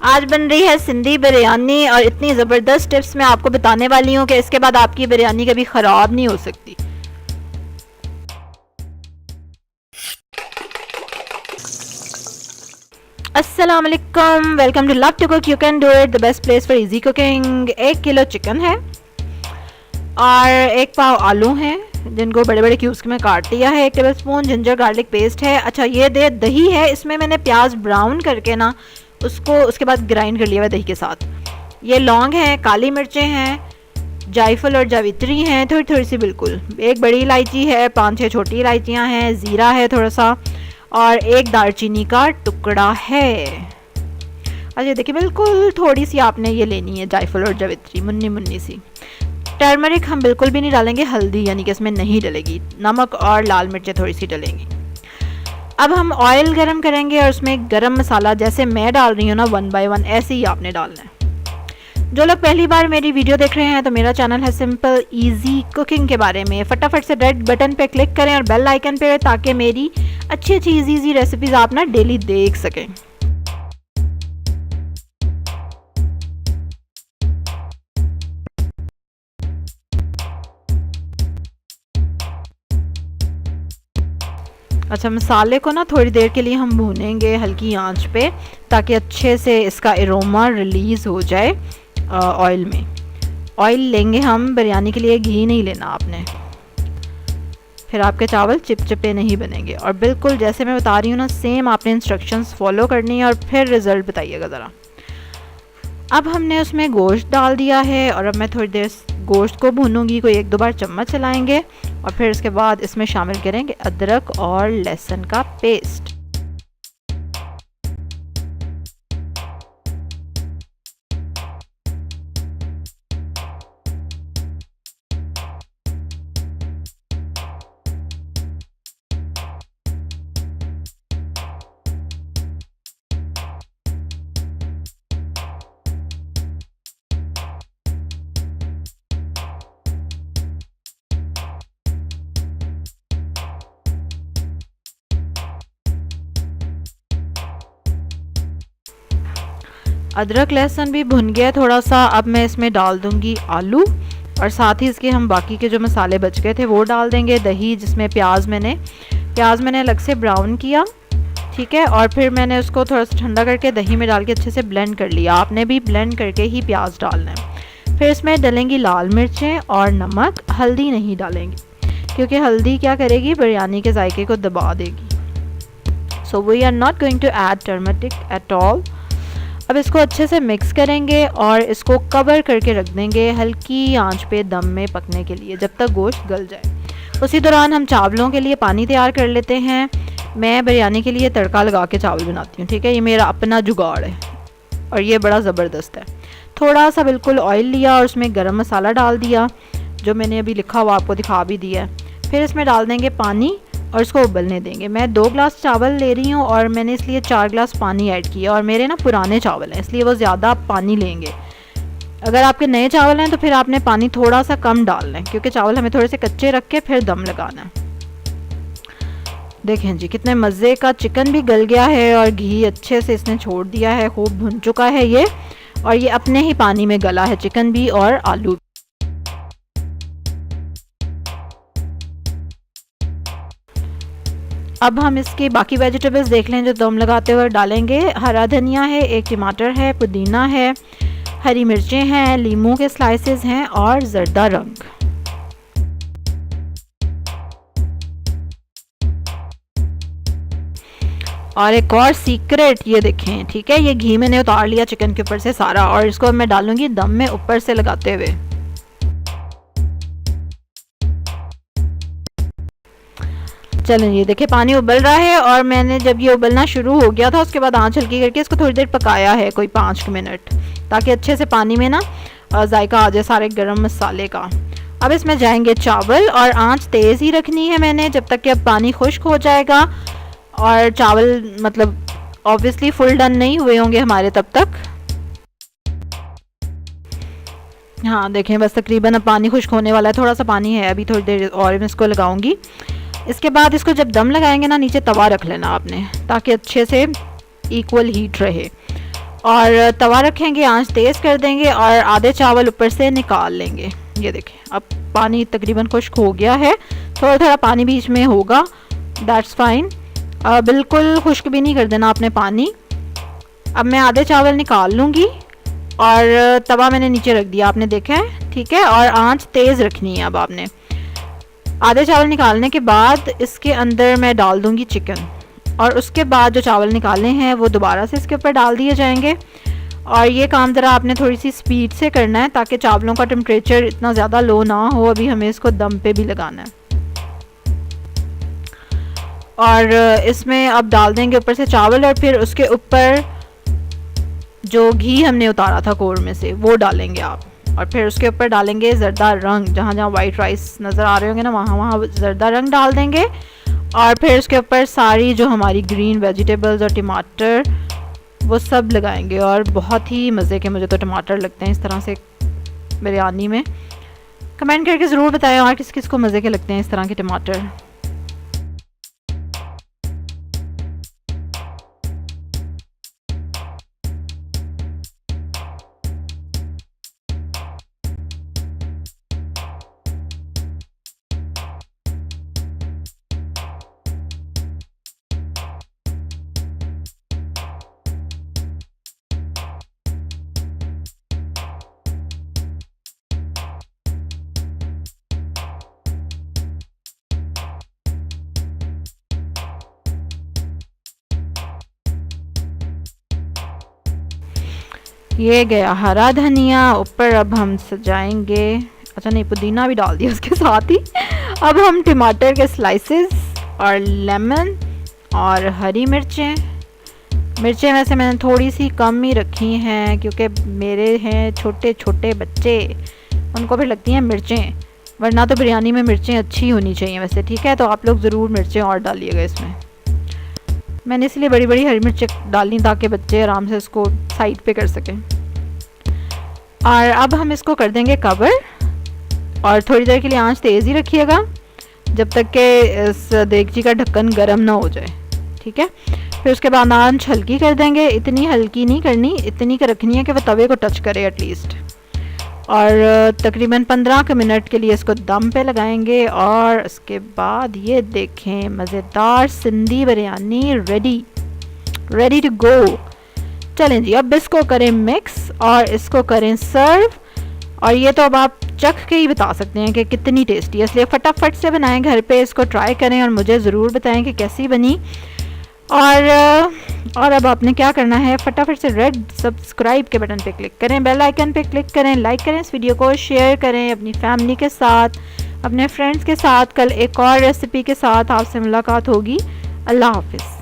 आज बन रही है सिंधी बिरयानी और इतनी ज़बरदस्त टिप्स मैं आपको बताने वाली हूँ कि इसके बाद आपकी बिरयानी कभी ख़राब नहीं हो सकती। अस्सलाम वालेकुम, welcome to love to cook you can do it, the best place for easy cooking. 1 kilo chicken है और 1 पाव आलू हैं जिनको बड़े बड़े क्यूब्स में काट लिया है। 1 टेबलस्पून जिंजर गार्लिक पेस्ट है। अच्छा, ये दही है, इसमें मैंने प्याज ब्राउन करके ना उसको उसके बाद ग्राइंड कर लिया हुआ दही के साथ। ये लौंग है, काली मिर्चें हैं, जायफल और जावित्री हैं थोड़ी थोड़ी सी, बिल्कुल। 1 बड़ी इलायची है, 5-6 छोटी इलायचियाँ हैं, ज़ीरा है थोड़ा सा, और 1 दालचीनी का टुकड़ा है। अच्छा देखिए, बिल्कुल थोड़ी सी आपने ये लेनी है जायफल और जावित्री, मुन्नी मुन्नी सी। टर्मरिक हम बिल्कुल भी नहीं डालेंगे, हल्दी यानी कि इसमें नहीं डलेगी। नमक और लाल मिर्चें थोड़ी सी डलेंगी। अब हम ऑयल गरम करेंगे और उसमें गरम मसाला जैसे मैं डाल रही हूँ ना 1 बाय 1 ऐसे ही आपने डालना है। जो लोग पहली बार मेरी वीडियो देख रहे हैं तो मेरा चैनल है सिंपल इजी कुकिंग के बारे में। फटाफट से रेड बटन पे क्लिक करें और बेल आइकन पे, ताकि मेरी अच्छी अच्छी इजी रेसिपीज़ आप ना डेली देख सकें। अच्छा, मसाले को ना थोड़ी देर के लिए हम भूनेंगे हल्की आंच पे, ताकि अच्छे से इसका एरोमा रिलीज़ हो जाए ऑयल में। ऑयल लेंगे हम बिरयानी के लिए, घी नहीं लेना आपने, फिर आपके चावल चिपचिपे नहीं बनेंगे। और बिल्कुल जैसे मैं बता रही हूँ ना, सेम आपने इंस्ट्रक्शंस फॉलो करनी है और फिर रिज़ल्ट बताइएगा ज़रा। अब हमने उसमें गोश्त डाल दिया है और अब मैं थोड़ी देर गोश्त को भूनूंगी, कोई 1-2 बार चम्मच चलाएंगे और फिर इसके बाद इसमें शामिल करेंगे अदरक और लहसुन का पेस्ट। अदरक लहसुन भी भुन गया थोड़ा सा। अब मैं इसमें डाल दूंगी आलू और साथ ही इसके हम बाकी के जो मसाले बच गए थे वो डाल देंगे। दही जिसमें प्याज मैंने अलग से ब्राउन किया, ठीक है, और फिर मैंने उसको थोड़ा सा ठंडा करके दही में डाल के अच्छे से ब्लेंड कर लिया। आपने भी ब्लेंड करके ही प्याज डालना है। फिर इसमें डलेंगी लाल मिर्चें और नमक, हल्दी नहीं डालेंगे क्योंकि हल्दी क्या करेगी, बिरयानी के जायके को दबा देगी। So we are not going to add turmeric at all. अब इसको अच्छे से मिक्स करेंगे और इसको कवर करके रख देंगे हल्की आंच पे दम में पकने के लिए, जब तक गोश्त गल जाए। उसी दौरान हम चावलों के लिए पानी तैयार कर लेते हैं। मैं बिरयानी के लिए तड़का लगा के चावल बनाती हूँ, ठीक है, ये मेरा अपना जुगाड़ है और ये बड़ा ज़बरदस्त है। थोड़ा सा बिल्कुल ऑयल लिया और उसमें गरम मसाला डाल दिया, जो मैंने अभी लिखा हुआ आपको दिखा भी दिया है। फिर इसमें डाल देंगे पानी और इसको उबलने देंगे। मैं 2 ग्लास चावल ले रही हूँ और मैंने इसलिए 4 ग्लास पानी ऐड किया, और मेरे ना पुराने चावल हैं इसलिए वो ज़्यादा पानी लेंगे। अगर आपके नए चावल हैं तो फिर आपने पानी थोड़ा सा कम डालना है, क्योंकि चावल हमें थोड़े से कच्चे रख के फिर दम लगाना है। देखें जी, कितने मज़े का चिकन भी गल गया है और घी अच्छे से इसने छोड़ दिया है, खूब भुन चुका है ये, और ये अपने ही पानी में गला है चिकन भी और आलू। अब हम इसके बाकी वेजिटेबल्स देख लें जो दम लगाते हुए डालेंगे। हरा धनिया है, 1 टमाटर है, पुदीना है, हरी मिर्चें हैं, लीमू के स्लाइसेस हैं और जर्दा रंग। और एक और सीक्रेट, ये देखें, ठीक है, ये घी मैंने उतार लिया चिकन के ऊपर से सारा, और इसको मैं डालूंगी दम में ऊपर से लगाते हुए। चलें, ये देखिए पानी उबल रहा है और मैंने जब ये उबलना शुरू हो गया था उसके बाद आंच हल्की करके इसको थोड़ी देर पकाया है, कोई 5 मिनट, ताकि अच्छे से पानी में ना जायका आ जाए सारे गरम मसाले का। अब इसमें जाएंगे चावल और आंच तेज़ ही रखनी है मैंने, जब तक कि अब पानी खुश्क हो जाएगा और चावल मतलब ऑब्वियसली फुल डन नहीं हुए होंगे हमारे तब तक। हाँ देखें, बस तकरीबन अब पानी खुश्क होने वाला है, थोड़ा सा पानी है अभी, थोड़ी देर और मैं इसको लगाऊंगी। इसके बाद इसको जब दम लगाएंगे ना, नीचे तवा रख लेना आपने, ताकि अच्छे से इक्वल हीट रहे। और तवा रखेंगे, आंच तेज़ कर देंगे और आधे चावल ऊपर से निकाल लेंगे। ये देखें अब पानी तकरीबन खुश्क हो गया है, थोड़ा थोड़ा पानी बीच में होगा, दैट्स फाइन। बिल्कुल खुश्क भी नहीं कर देना आपने पानी। अब मैं आधे चावल निकाल लूँगी और तवा मैंने नीचे रख दिया, आपने देखा है, ठीक है। और आंच तेज़ रखनी है। अब आपने आधे चावल निकालने के बाद इसके अंदर मैं डाल दूँगी चिकन, और उसके बाद जो चावल निकाले हैं वो दोबारा से इसके ऊपर डाल दिए जाएंगे। और ये काम ज़रा आपने थोड़ी सी स्पीड से करना है ताकि चावलों का टेम्परेचर इतना ज़्यादा लो ना हो। अभी हमें इसको दम पे भी लगाना है। और इसमें अब डाल देंगे ऊपर से चावल, और फिर उसके ऊपर जो घी हमने उतारा था कोर में से वो डालेंगे आप। और फिर उसके ऊपर डालेंगे ज़रदा रंग, जहाँ जहाँ वाइट राइस नज़र आ रहे होंगे ना वहाँ वहाँ ज़रदा रंग डाल देंगे। और फिर उसके ऊपर सारी जो हमारी ग्रीन वेजिटेबल्स और टमाटर वो सब लगाएंगे। और बहुत ही मज़े के मुझे तो टमाटर लगते हैं इस तरह से बिरयानी में। कमेंट करके ज़रूर बताएं और किस किस को मज़े के लगते हैं इस तरह के टमाटर। ये गया हरा धनिया ऊपर। अब हम सजाएंगे, अच्छा नहीं, पुदीना भी डाल दिया उसके साथ ही। अब हम टमाटर के स्लाइसेस और लेमन और हरी मिर्चें वैसे मैंने थोड़ी सी कम ही रखी हैं क्योंकि मेरे हैं छोटे छोटे बच्चे, उनको भी लगती हैं मिर्चें, वरना तो बिरयानी में मिर्चें अच्छी होनी चाहिए वैसे, ठीक है। तो आप लोग ज़रूर मिर्चें और डालिएगा इसमें। मैंने इसलिए बड़ी बड़ी हरी मिर्चें डाली ताकि बच्चे आराम से इसको साइड पे कर सकें। और अब हम इसको कर देंगे कवर, और थोड़ी देर के लिए आंच तेज़ ही रखिएगा जब तक कि इस देगची का ढक्कन गर्म ना हो जाए, ठीक है। फिर उसके बाद आंच हल्की कर देंगे, इतनी हल्की नहीं करनी, इतनी का रखनी है कि वह तवे को टच करे एटलीस्ट। और तकरीबन 15 मिनट के लिए इसको दम पे लगाएंगे। और उसके बाद ये देखें मज़ेदार Sindhi biryani ready to go. चलें जी, अब इसको करें मिक्स और इसको करें सर्व। और ये तो अब आप चख के ही बता सकते हैं कि कितनी टेस्टी है, इसलिए फटाफट से बनाएं घर पे, इसको ट्राई करें और मुझे ज़रूर बताएं कि कैसी बनी। और अब आपने क्या करना है, फटाफट से रेड सब्सक्राइब के बटन पे क्लिक करें, बेल आइकन पे क्लिक करें, लाइक करें इस वीडियो को, शेयर करें अपनी फैमिली के साथ, अपने फ्रेंड्स के साथ। कल एक और रेसिपी के साथ आपसे मुलाकात होगी। अल्लाह हाफिज़।